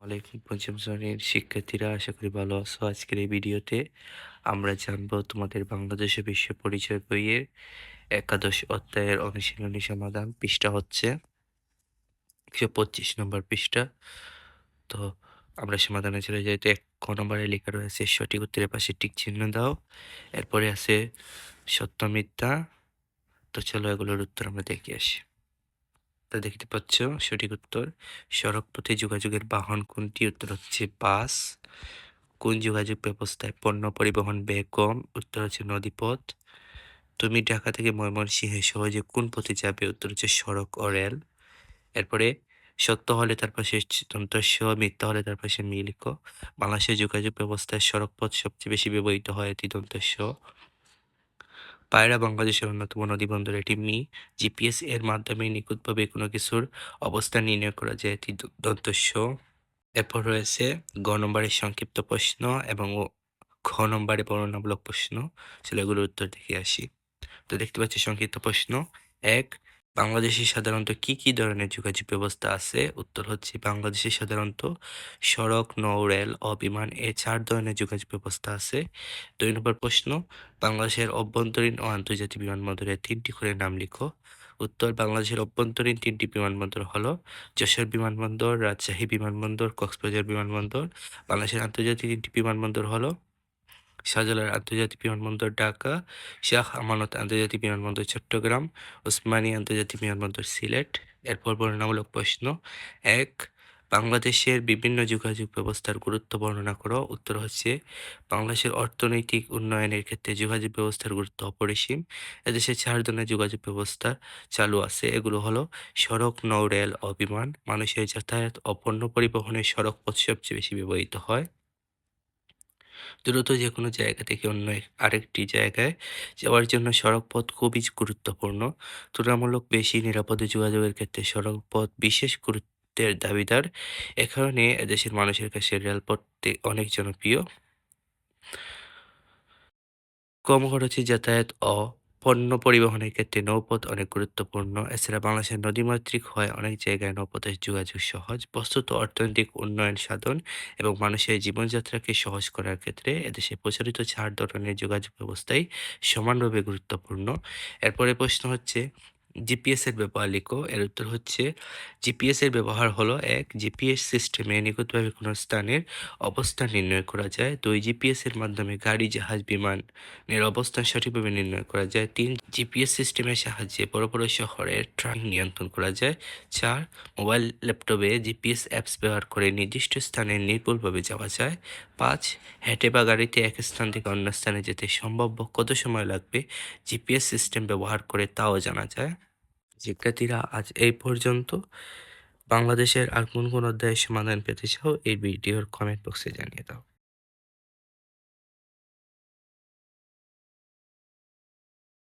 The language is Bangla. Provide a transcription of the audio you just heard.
ওয়ালাইকুম পঞ্চম শ্রেণীর শিক্ষার্থীরা, আশা করি ভালো আছো। আজকের এই ভিডিওতে আমরা জানবো তোমাদের বাংলাদেশ ও বিশ্ব পরিচয় বইয়ের একাদশ অধ্যায়ের অনুশীলনী সমাধান। পৃষ্ঠা হচ্ছে 125 নম্বর পৃষ্ঠা। তো আমরা সমাধানে চলে যাই। তো 1 নম্বরে লেখা রয়েছে সঠিক উত্তরের পাশে টিক চিহ্ন দাও। এরপরে আছে সত্য মিথ্যা। তো চলো এগুলোর উত্তর আমরা দেখে আসি। তা দেখতে পাচ্ছ, সঠিক উত্তর সড়ক পথে যোগাযোগের বাহন কোনটি? উত্তর হচ্ছে বাস। কোন যোগাযোগ ব্যবস্থায় পণ্য পরিবহন ব্যয় কম? উত্তর হচ্ছে নদীপথ। তুমি ঢাকা থেকে ময়মনসিংহে সহজে কোন পথে যাবে? উত্তর হচ্ছে সড়ক ও রেল। এরপরে সত্য হলে তার পাশে দন্ত্য স, মিথ্যা হলে তার পাশে মি লিখো। বাংলাদেশের যোগাযোগ ব্যবস্থায় সড়ক পথ সবচেয়ে বেশি ব্যবহৃত হয়, এটি দন্ত্য স। পায়রা বাংলাদেশের অন্যতম নদীবন্দর, এটি মি। জিপিএস এর মাধ্যমে নিখুঁতভাবে কোনো কিছুর অবস্থান নির্ণয় করা যায়, এটি দন্ত্য স। এরপর রয়েছে গ নম্বরের সংক্ষিপ্ত প্রশ্ন এবং খ নম্বরে বর্ণনামূলক প্রশ্ন। চলো এগুলোর উত্তর দেখে আসি। তো দেখতে পাচ্ছি সংক্ষিপ্ত প্রশ্ন 1, বাংলাদেশে সাধারণত কি কি ধরনের যোগাযোগ ব্যবস্থা আছে? উত্তর হচ্ছে বাংলাদেশে সাধারণত সড়ক, নৌ, রেল ও বিমান এই 4 ধরনের যোগাযোগ ব্যবস্থা আছে। 2 নম্বর প্রশ্ন, বাংলাদেশের অভ্যন্তরীণ ও আন্তর্জাতিক বিমানবন্দরের 3টি করে নাম লিখো। উত্তর, বাংলাদেশের অভ্যন্তরীণ 3টি বিমানবন্দর হলো যশোর বিমানবন্দর, রাজশাহী বিমানবন্দর, কক্সবাজার বিমানবন্দর। বাংলাদেশের আন্তর্জাতিক 3টি বিমানবন্দর হলো শাহজালাল আন্তর্জাতিক বিমানবন্দর ঢাকা, শাহ আমানত আন্তর্জাতিক বিমানবন্দর চট্টগ্রাম, ওসমানী আন্তর্জাতিক বিমানবন্দর সিলেট। এরপর বর্ণনামূলক প্রশ্ন 1, বাংলাদেশের বিভিন্ন যোগাযোগ ব্যবস্থার গুরুত্ব বর্ণনা করো। উত্তর হচ্ছে বাংলাদেশের অর্থনৈতিক উন্নয়নের ক্ষেত্রে যোগাযোগ ব্যবস্থার গুরুত্ব অপরিসীম। এদেশে 4 ধরনের যোগাযোগ ব্যবস্থা চালু আছে, এগুলো হলো সড়ক, নৌ, রেল ও বিমান। মানুষের যাতায়াত ও পণ্য পরিবহনে সড়ক পথ সবচেয়ে বেশি ব্যবহৃত হয়। দ্রুত যেকোনো জায়গা থেকে অন্য আরেকটি জায়গায় যাওয়ার জন্য সড়ক পথ খুবই গুরুত্বপূর্ণ। তুলনামূলক বেশি নিরাপদ যোগাযোগের ক্ষেত্রে সড়ক পথ বিশেষ গুরুত্বের দাবিদার। এ কারণে এদেশের মানুষের কাছে রেলপথটি অনেক জনপ্রিয়। কম খরচে যাতায়াত ও পণ্য পরিবহনের ক্ষেত্রে নৌপথ অনেক গুরুত্বপূর্ণ। এছাড়া বাংলাদেশের নদীমাতৃক হয় অনেক জায়গায় নৌপথের যোগাযোগ সহজ। বস্তুত অর্থনৈতিক উন্নয়ন সাধন এবং মানুষের জীবনযাত্রাকে সহজ করার ক্ষেত্রে এদেশে প্রচলিত 4 ধরনের যোগাযোগ ব্যবস্থাই সমানভাবে গুরুত্বপূর্ণ। এরপরে প্রশ্ন হচ্ছে জিপিএস এর ব্যবহার লিখো। এর উত্তর হচ্ছে জিপিএস এর ব্যবহার হলো 1, জিপিএস সিস্টেমে নিখুঁতভাবে কোনো স্থানের অবস্থান নির্ণয় করা যায়। 2, জিপিএস এর মাধ্যমে গাড়ি, জাহাজ, বিমান এর অবস্থান সঠিকভাবে নির্ণয় করা যায়। 3, জিপিএস সিস্টেমের সাহায্যে বড় বড় শহরের ট্রাফিক নিয়ন্ত্রণ করা যায়। 4, মোবাইল ল্যাপটপে জিপিএস অ্যাপস ব্যবহার করে নির্দিষ্ট স্থানে নির্ভুলভাবে যাওয়া যায়। 5, হেঁটে বা গাড়িতে এক স্থান থেকে অন্য স্থানে যেতে সম্ভাব্য কত সময় লাগবে জিপিএস সিস্টেম ব্যবহার করে তাও জানা যায়। শিক্ষার্থীরা, আজ এই পর্যন্ত। বাংলাদেশের আর কোন কোন অধ্যায়ের সমাধান পেতে চাও এই ভিডিওর কমেন্ট বক্সে জানিয়ে দাও।